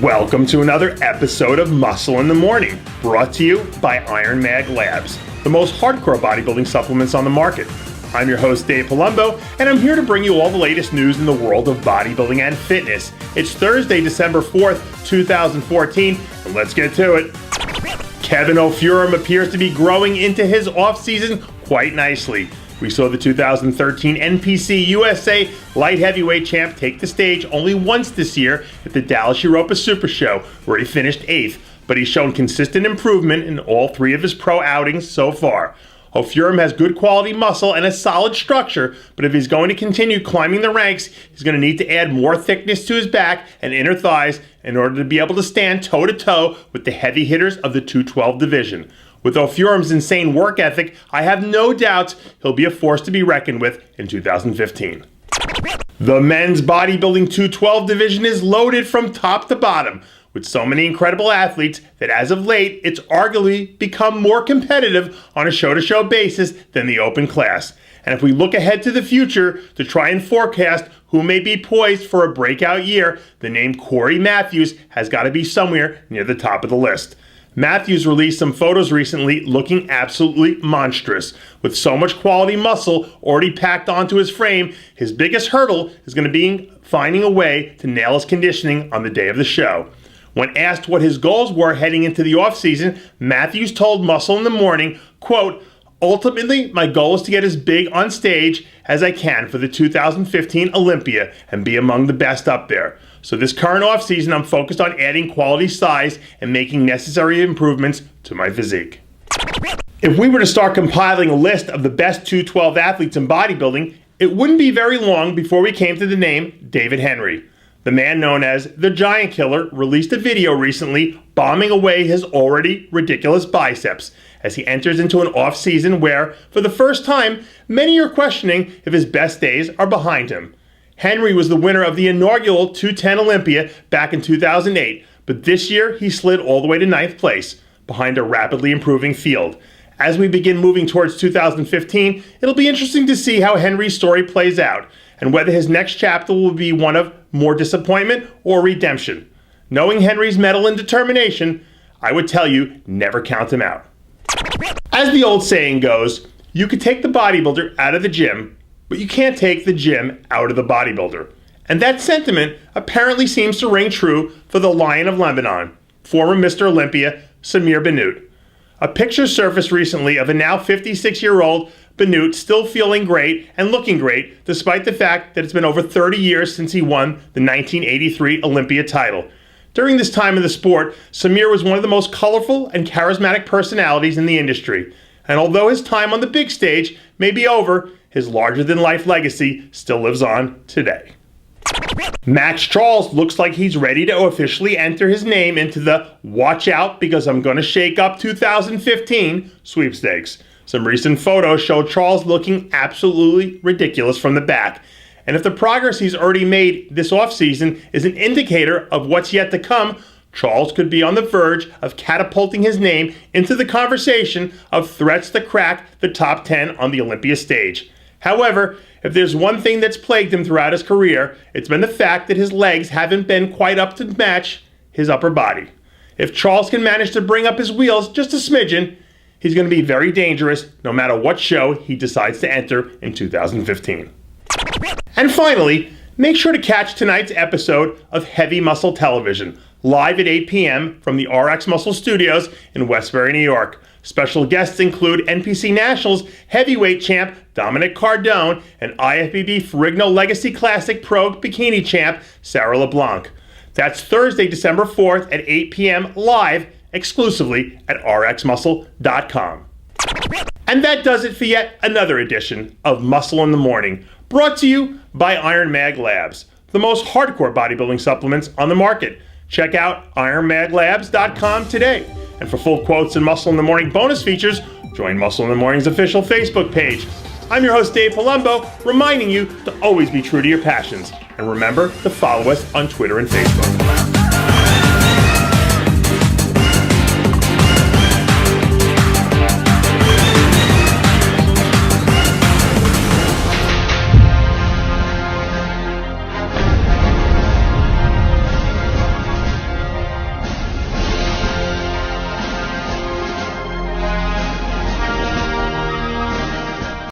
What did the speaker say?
Welcome to another episode of Muscle in the Morning, brought to you by Iron Mag Labs, the most hardcore bodybuilding supplements on the market. I'm your host, Dave Palumbo, and I'm here to bring you all the latest news in the world of bodybuilding and fitness. It's Thursday, December 4th, 2014, and let's get to it. Kevin Ofurum appears to be growing into his offseason quite nicely. We saw the 2013 NPC USA light heavyweight champ take the stage only once this year at the Dallas Europa Super Show, where he finished 8th, but he's shown consistent improvement in all 3 of his pro outings so far. Ofurum has good quality muscle and a solid structure, but if he's going to continue climbing the ranks, he's going to need to add more thickness to his back and inner thighs in order to be able to stand toe-to-toe with the heavy hitters of the 212 division. With Ofurum's insane work ethic, I have no doubts he'll be a force to be reckoned with in 2015. The men's bodybuilding 212 division is loaded from top to bottom, with so many incredible athletes that as of late, it's arguably become more competitive on a show-to-show basis than the open class. And if we look ahead to the future to try and forecast who may be poised for a breakout year, the name Corey Matthews has got to be somewhere near the top of the list. Matthews released some photos recently looking absolutely monstrous. With so much quality muscle already packed onto his frame, his biggest hurdle is going to be finding a way to nail his conditioning on the day of the show. When asked what his goals were heading into the offseason, Matthews told Muscle in the Morning, quote, "Ultimately, my goal is to get as big on stage as I can for the 2015 Olympia and be among the best up there. So this current offseason, I'm focused on adding quality size and making necessary improvements to my physique." If we were to start compiling a list of the best 212 athletes in bodybuilding, it wouldn't be very long before we came to the name David Henry. The man known as the Giant Killer released a video recently bombing away his already ridiculous biceps as he enters into an off-season where, for the first time, many are questioning if his best days are behind him. Henry was the winner of the inaugural 210 Olympia back in 2008, but this year he slid all the way to 9th place, behind a rapidly improving field. As we begin moving towards 2015, it'll be interesting to see how Henry's story plays out, and whether his next chapter will be one of more disappointment or redemption. Knowing Henry's mettle and determination, I would tell you, never count him out. As the old saying goes, you could take the bodybuilder out of the gym, but you can't take the gym out of the bodybuilder. And that sentiment apparently seems to ring true for the Lion of Lebanon, former Mr. Olympia, Samir Bnut. A picture surfaced recently of a now 56-year-old Bnut still feeling great and looking great, despite the fact that it's been over 30 years since he won the 1983 Olympia title. During this time in the sport, Samir was one of the most colorful and charismatic personalities in the industry. And although his time on the big stage may be over, his larger-than-life legacy still lives on today. Max Charles looks like he's ready to officially enter his name into the "Watch Out Because I'm Gonna Shake Up 2015" sweepstakes. Some recent photos show Charles looking absolutely ridiculous from the back. And if the progress he's already made this offseason is an indicator of what's yet to come, Charles could be on the verge of catapulting his name into the conversation of threats to crack the top 10 on the Olympia stage. However, if there's one thing that's plagued him throughout his career, it's been the fact that his legs haven't been quite up to match his upper body. If Charles can manage to bring up his wheels just a smidgen, he's going to be very dangerous no matter what show he decides to enter in 2015. And finally, make sure to catch tonight's episode of Heavy Muscle Television, live at 8 p.m. from the RX Muscle Studios in Westbury, New York. Special guests include NPC Nationals heavyweight champ Dominic Cardone and IFBB Ferrigno Legacy Classic Pro Bikini champ Sarah LeBlanc. That's Thursday, December 4th at 8 p.m. live exclusively at rxmuscle.com. And that does it for yet another edition of Muscle in the Morning, brought to you by Iron Mag Labs, the most hardcore bodybuilding supplements on the market. Check out ironmaglabs.com today. And for full quotes and Muscle in the Morning bonus features, join Muscle in the Morning's official Facebook page. I'm your host, Dave Palumbo, reminding you to always be true to your passions. And remember to follow us on Twitter and Facebook.